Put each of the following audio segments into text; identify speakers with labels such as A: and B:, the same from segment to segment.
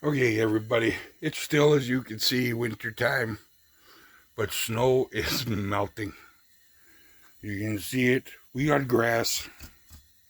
A: Okay, everybody, it's still, as you can see, winter time, but snow is melting. You can see it. We got grass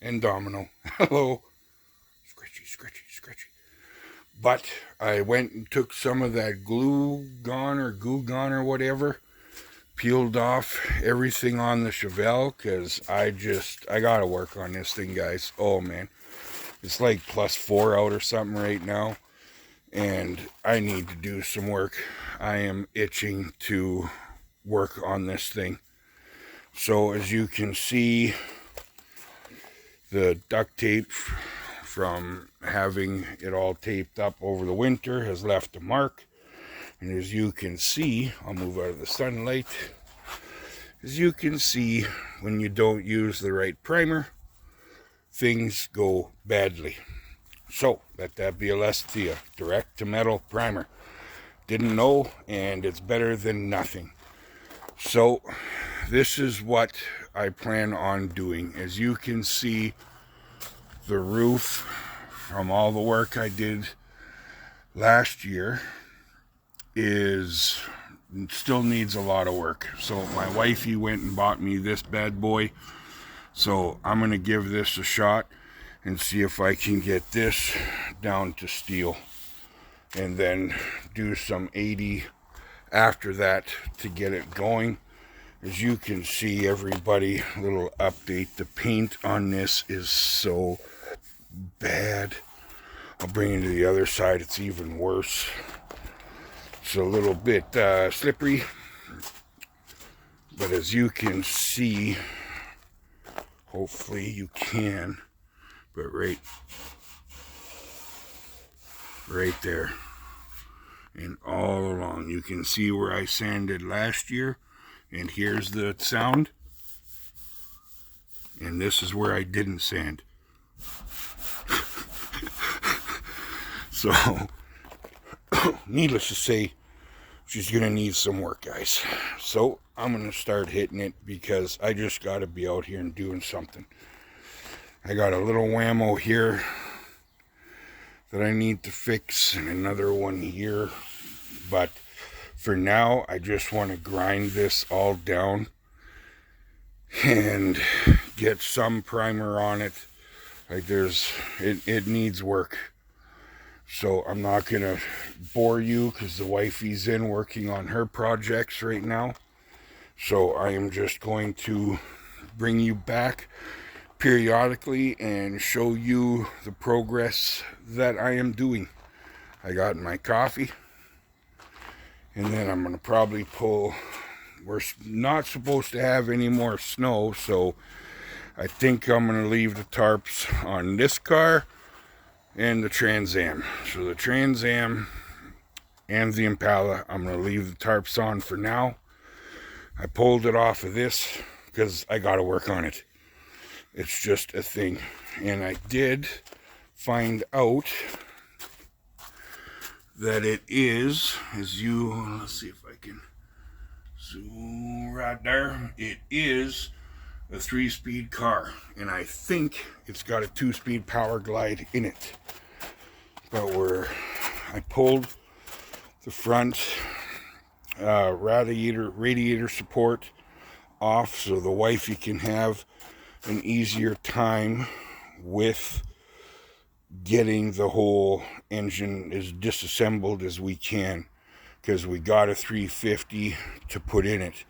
A: and domino. Hello. Scratchy, scratchy, scratchy. But I went and took some of that goo gone or whatever, peeled off everything on the Chevelle, because I gotta work on this thing, guys. Oh, man. It's like +4 out or something right now. And I need to do some work. I am itching to work on this thing. So as you can see, the duct tape from having it all taped up over the winter has left a mark. And as you can see, I'll move out of the sunlight. As you can see, when you don't use the right primer, things go badly. So let that be a lesson to you. Direct to metal primer. Didn't know, and it's better than nothing. So this is what I plan on doing. As you can see, the roof from all the work I did last year still needs a lot of work. So my wifey went and bought me this bad boy. So I'm going to give this a shot and see if I can get this down to steel, and then do some 80 after that to get it going. As you can see, everybody, little update, the paint on this is so bad. I'll bring it to the other side, it's even worse. It's a little bit slippery, but as you can see, hopefully you can, but right there and all along, you can see where I sanded last year. And here's the sound. And this is where I didn't sand. So, needless to say, she's going to need some work, guys. So, I'm going to start hitting it because I just got to be out here and doing something. I got a little whammo here that I need to fix, and another one here. But for now, I just want to grind this all down and get some primer on it. Like it needs work. So I'm not going to bore you because the wifey's in working on her projects right now. So I am just going to bring you back periodically and show you the progress that I am doing. I got my coffee. And then I'm going to probably pull, we're not supposed to have any more snow, so I think I'm going to leave the tarps on this car and the Trans Am. So the Trans Am and the Impala, I'm going to leave the tarps on for now. I pulled it off of this because I got to work on it. It's just a thing. And I did find out that it is, let's see if I can zoom right there. It is a 3-speed car, and I think it's got a 2-speed power glide in it. But I pulled the front radiator support off so the wifey can have an easier time with getting the whole engine as disassembled as we can, because we got a 350 to put in it.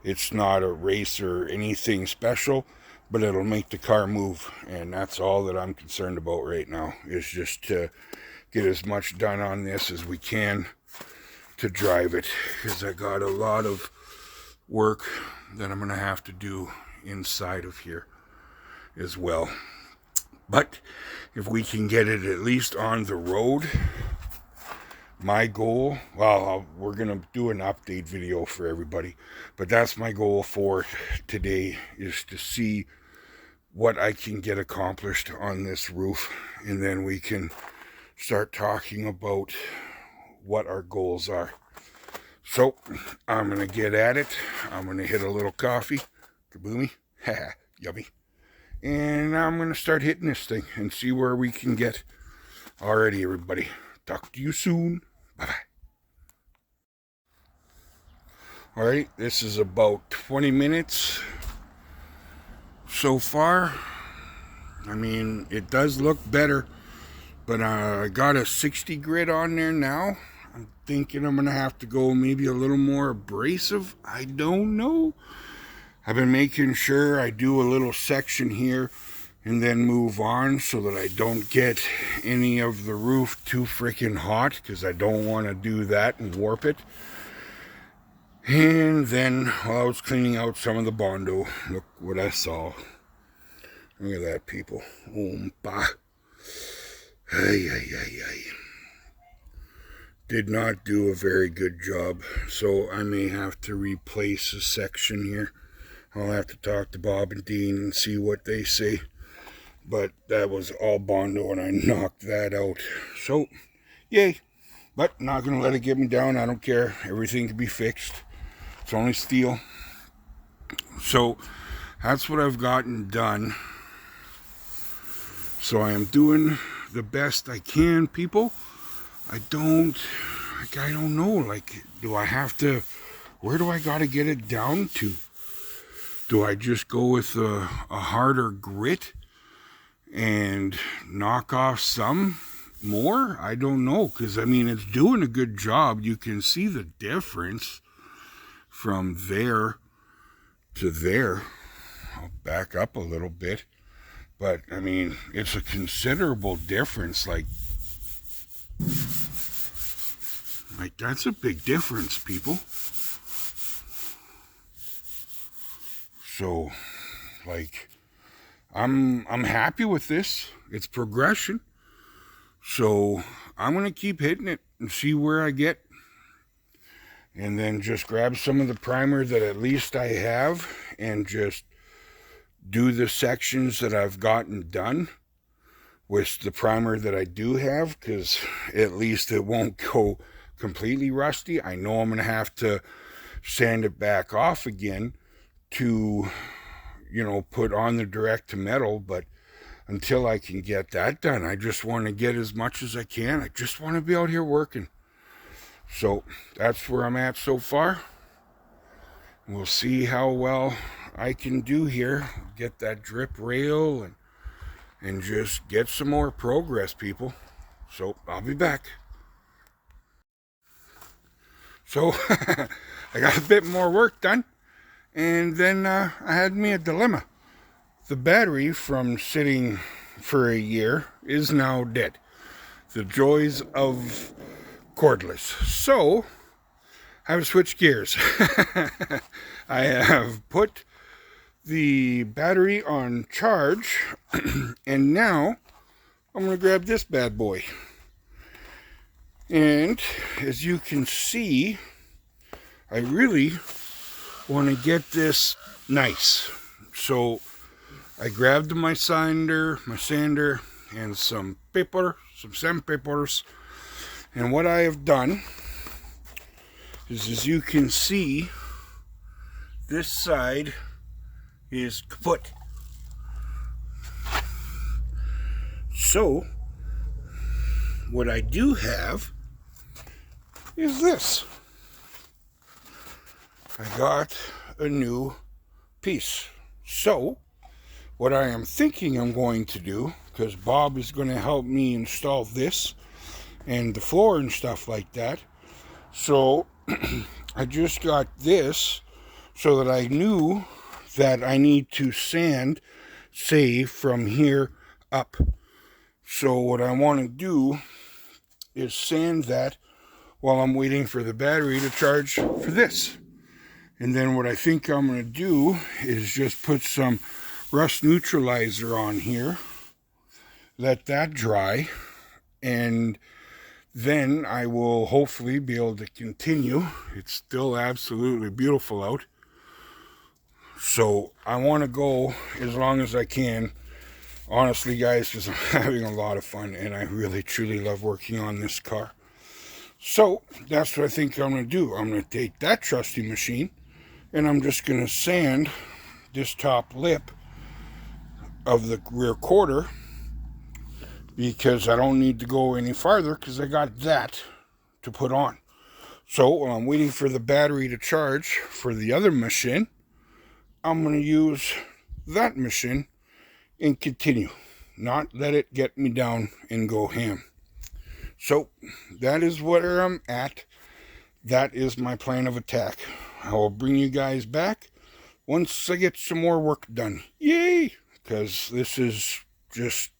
A: It's not a race or anything special, but it'll make the car move, and that's all that I'm concerned about right now, is just to get as much done on this as we can to drive it, because I got a lot of work that I'm going to have to do inside of here as well. But if we can get it at least on the road, my goal, well, we're going to do an update video for everybody, but that's my goal for today, is to see what I can get accomplished on this roof, and then we can start talking about what our goals are. So, I'm going to get at it. I'm going to hit a little coffee. Kaboomy. Haha, yummy. And I'm going to start hitting this thing and see where we can get. Alrighty, everybody. talk to you soon. Bye-bye. Alright, this is about 20 minutes so far. I mean, it does look better, but I got a 60 grit on there now. I'm thinking I'm going to have to go maybe a little more abrasive. I don't know. I've been making sure I do a little section here and then move on so that I don't get any of the roof too freaking hot, because I don't want to do that and warp it. And then while I was cleaning out some of the Bondo, look what I saw. Look at that, people. Oompa. Ay, ay, ay, ay. Did not do a very good job, so I may have to replace a section here. I'll have to talk to Bob and Dean and see what they say. But that was all Bondo, and I knocked that out. So, yay. But not going to let it get me down. I don't care. Everything can be fixed. It's only steel. So, that's what I've gotten done. So, I am doing the best I can, people. I don't know. Like, do I have to... Where do I got to get it down to? Do I just go with a harder grit and knock off some more? I don't know, because I mean, it's doing a good job. You can see the difference from there to there. I'll back up a little bit, but I mean, it's a considerable difference. Like that's a big difference, people. So, like, I'm happy with this. It's progression. So, I'm going to keep hitting it and see where I get. And then just grab some of the primer that at least I have and just do the sections that I've gotten done with the primer that I do have, because at least it won't go completely rusty. I know I'm going to have to sand it back off again to, you know, put on the direct to metal, but until I can get that done, I just want to get as much as I can. I just want to be out here working. So that's where I'm at so far. We'll see how well I can do here. Get that drip rail and just get some more progress, people. So I'll be back. So I got a bit more work done. And then I had me a dilemma. The battery from sitting for a year is now dead. The joys of cordless. So, I've switched gears. I have put the battery on charge, and now I'm going to grab this bad boy. And as you can see, I really want to get this nice. So I grabbed my sander, and some sandpapers. And what I have done is, as you can see, this side is kaput. So what I do have is this. I got a new piece. So, what I am thinking I'm going to do, because Bob is going to help me install this and the floor and stuff like that. So, I just got this so that I knew that I need to sand, say, from here up. So, what I want to do is sand that while I'm waiting for the battery to charge for this. And then what I think I'm going to do is just put some rust neutralizer on here, let that dry, and then I will hopefully be able to continue. It's still absolutely beautiful out. So I want to go as long as I can, honestly, guys, because I'm having a lot of fun and I really truly love working on this car. So that's what I think I'm going to do. I'm going to take that trusty machine and I'm just going to sand this top lip of the rear quarter because I don't need to go any farther because I got that to put on. So while I'm waiting for the battery to charge for the other machine, I'm going to use that machine and continue. Not let it get me down and go ham. So that is where I'm at. That is my plan of attack. I will bring you guys back once I get some more work done. Yay! Because this is just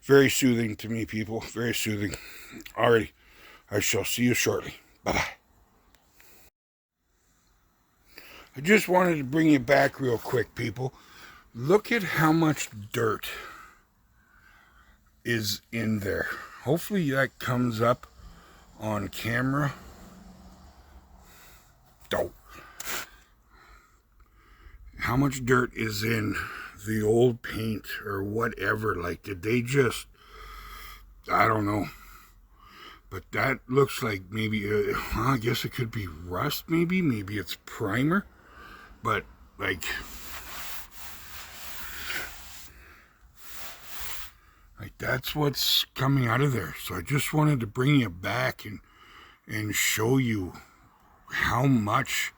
A: very soothing to me, people. Very soothing. Alrighty. I shall see you shortly. Bye-bye. I just wanted to bring you back real quick, people. Look at how much dirt is in there. Hopefully that comes up on camera. Oh. How much dirt is in the old paint or whatever? Like, did they just... I don't know. But that looks like maybe... I guess it could be rust, maybe. Maybe it's primer. But, like... that's what's coming out of there. So I just wanted to bring you back and show you how much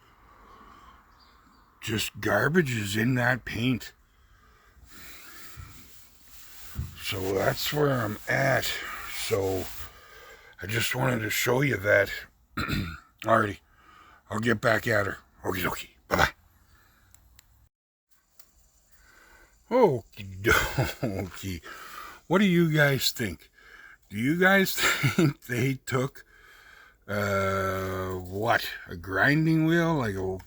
A: just garbage is in that paint. So that's where I'm at. So I just wanted to show you that. Alrighty, I'll get back at her. Okie dokie. Bye-bye. Okie dokie. What do you guys think? Do you guys think they took, what, a grinding wheel, like a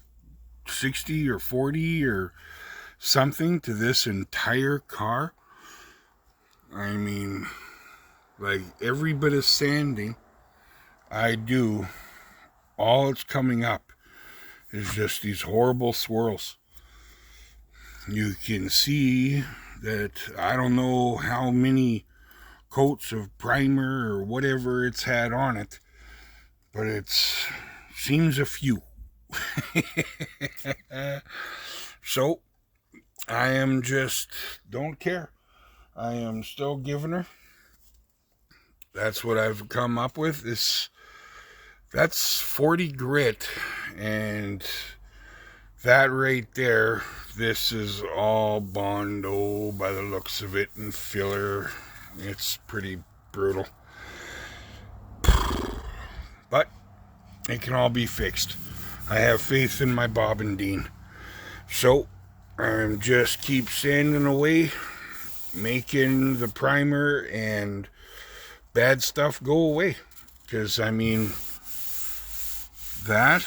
A: 60 or 40 or something to this entire car? I mean, like every bit of sanding I do, all it's coming up is just these horrible swirls. You can see that I don't know how many coats of primer or whatever it's had on it, but it seems a few. So I am just don't care. I am still giving her. That's what I've come up with. That's 40 grit, and that right there, this is all Bondo by the looks of it, and filler. It's pretty brutal. But it can all be fixed. I have faith in my Bob and Dean. So I'm just keep sanding away, making the primer and bad stuff go away. Because, I mean, that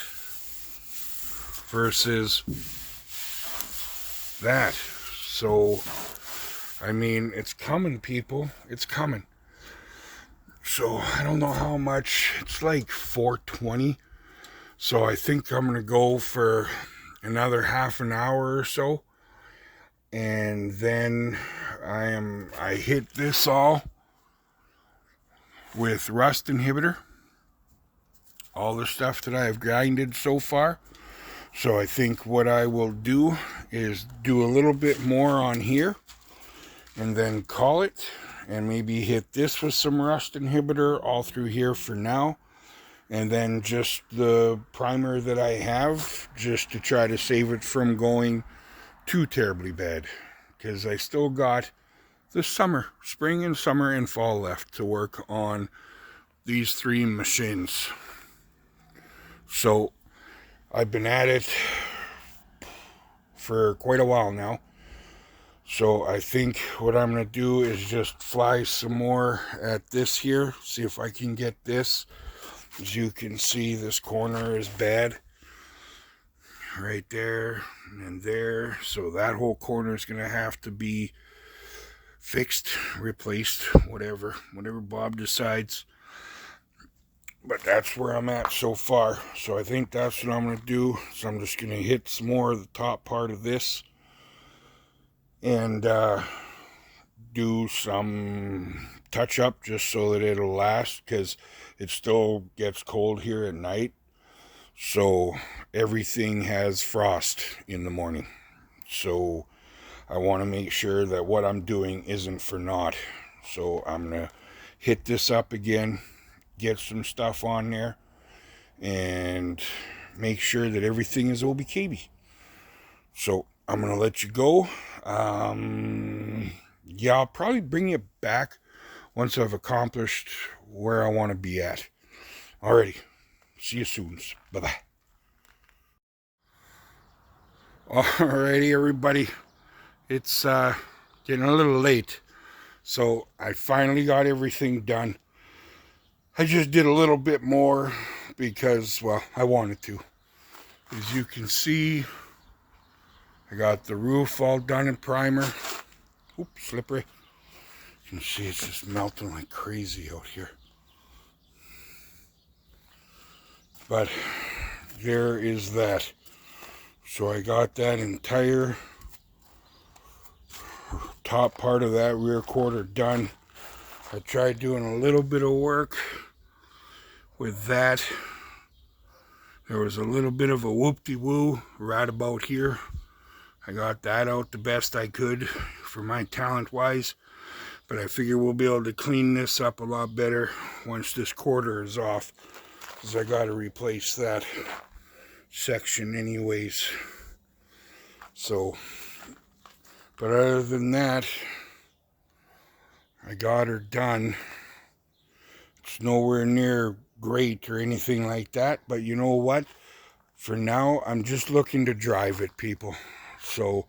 A: versus that. So, I mean, it's coming, people. It's coming. So, I don't know how much. It's like $4.20. So, I think I'm going to go for another half an hour or so. And then I hit this all with rust inhibitor. All the stuff that I have grinded so far. So I think what I will do is do a little bit more on here and then call it, and maybe hit this with some rust inhibitor all through here for now, and then just the primer that I have just to try to save it from going too terribly bad, because I still got the spring and summer and fall left to work on these three machines. So I've been at it for quite a while now. So I think what I'm going to do is just fly some more at this here. See if I can get this. As you can see, this corner is bad. Right there and there. So that whole corner is going to have to be fixed, replaced, whatever Bob decides. But that's where I'm at so far. So I think that's what I'm going to do. So I'm just going to hit some more of the top part of this. And do some touch up just so that it'll last. Because it still gets cold here at night. So everything has frost in the morning. So I want to make sure that what I'm doing isn't for naught. So I'm going to hit this up again, get some stuff on there, and make sure that everything is OBKB. So I'm going to let you go. Yeah, I'll probably bring you back once I've accomplished where I want to be at. Alrighty, see you soon. Bye-bye. Alrighty, everybody. It's getting a little late, so I finally got everything done. I just did a little bit more because, well, I wanted to. As you can see, I got the roof all done in primer. Oops, slippery. You can see it's just melting like crazy out here. But there is that. So I got that entire top part of that rear quarter done. I tried doing a little bit of work with that. There was a little bit of a whoop-de-woo right about here. I got that out the best I could for my talent-wise. But I figure we'll be able to clean this up a lot better once this quarter is off, because I got to replace that section anyways. So, but other than that, I got her done. It's nowhere near great or anything like that, but you know what? For now, I'm just looking to drive it, people. So,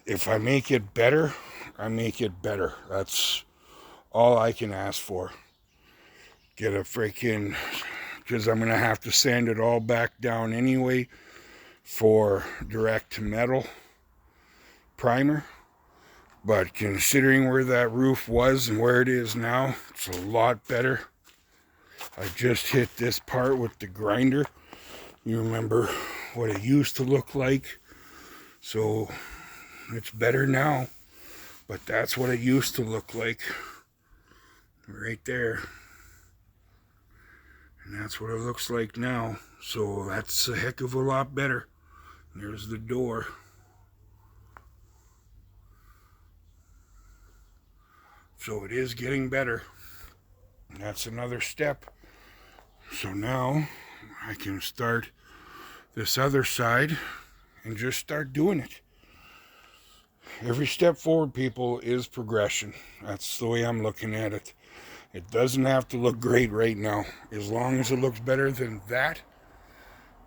A: if I make it better, I make it better. That's all I can ask for. Get a freaking, because I'm going to have to sand it all back down anyway for direct to metal primer. But considering where that roof was and where it is now, it's a lot better. I just hit this part with the grinder. You remember what it used to look like. So it's better now. But that's what it used to look like. Right there. And that's what it looks like now. So that's a heck of a lot better. There's the door. So it is getting better. That's another step. So now I can start this other side and just start doing it. Every step forward, people, is progression. That's the way I'm looking at it. It doesn't have to look great right now. As long as it looks better than that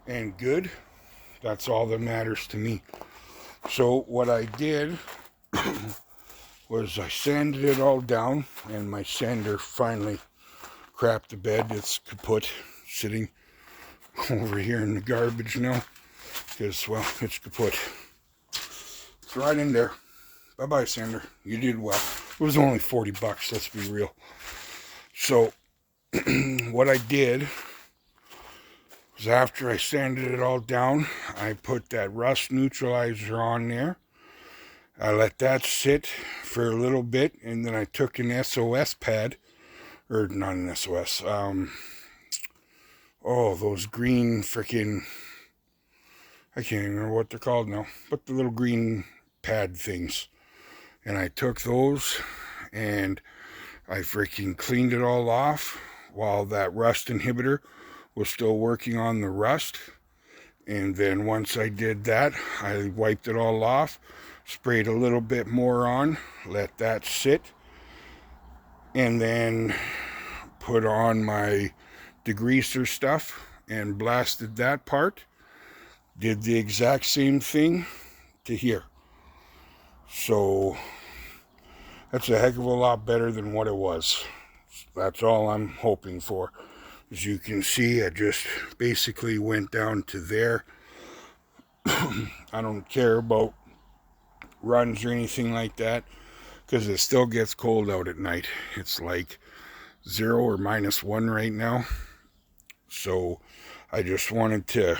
A: and good, that's all that matters to me. So what I did was I sanded it all down, and my sander finally crapped the bed. It's kaput, sitting over here in the garbage now, because, well, it's kaput. It's right in there. Bye-bye, sander. You did well. It was only 40 bucks, let's be real. So, what I did was after I sanded it all down, I put that rust neutralizer on there. I let that sit for a little bit, and then I took an SOS pad, or not an SOS, those green freaking, I can't even remember what they're called now, but the little green pad things. And I took those, and I freaking cleaned it all off while that rust inhibitor was still working on the rust. And then once I did that, I wiped it all off, sprayed a little bit more on, let that sit, and then put on my degreaser stuff and blasted that part. Did the exact same thing to here. So that's a heck of a lot better than what it was. That's all I'm hoping for. As you can see, I just basically went down to there. I don't care about runs or anything like that, because it still gets cold out at night. It's like 0 or -1 right now. So I just wanted to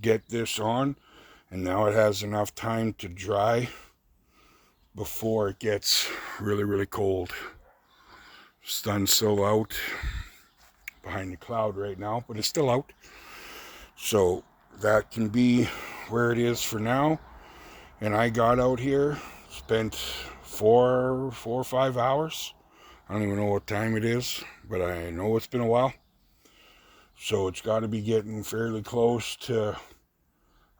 A: get this on, and now it has enough time to dry before it gets really, really cold. Sun's still out behind the cloud right now, but it's still out. So that can be where it is for now. And I got out here, spent 4 or 5 hours. I don't even know what time it is, but I know it's been a while. So it's got to be getting fairly close to,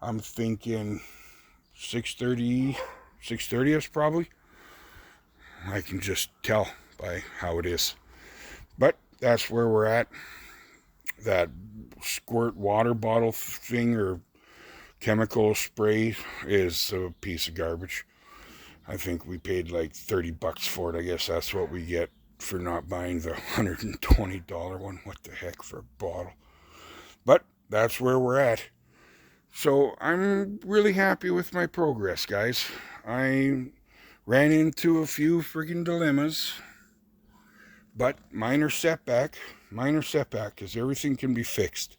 A: I'm thinking 6:30, 6:30ish probably. I can just tell by how it is. But that's where we're at. That squirt water bottle thing or chemical spray is a piece of garbage. I think we paid like $30 for it. I guess that's what we get for not buying the $120 one. What the heck for a bottle? But that's where we're at. So I'm really happy with my progress, guys. I ran into a few friggin' dilemmas, but minor setback, because everything can be fixed.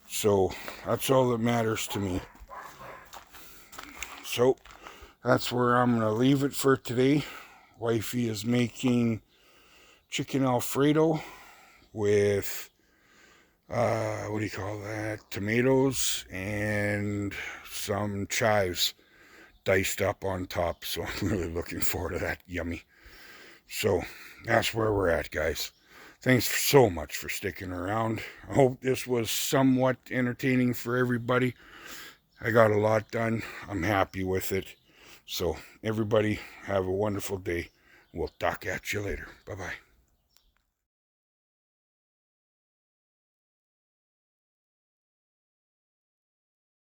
A: So that's all that matters to me. So that's where I'm going to leave it for today. Wifey is making chicken Alfredo with, what do you call that? Tomatoes and some chives diced up on top. So I'm really looking forward to that. Yummy. So that's where we're at, guys. Thanks so much for sticking around. I hope this was somewhat entertaining for everybody. I got a lot done. I'm happy with it. So everybody have a wonderful day. We'll talk at you later. Bye-bye.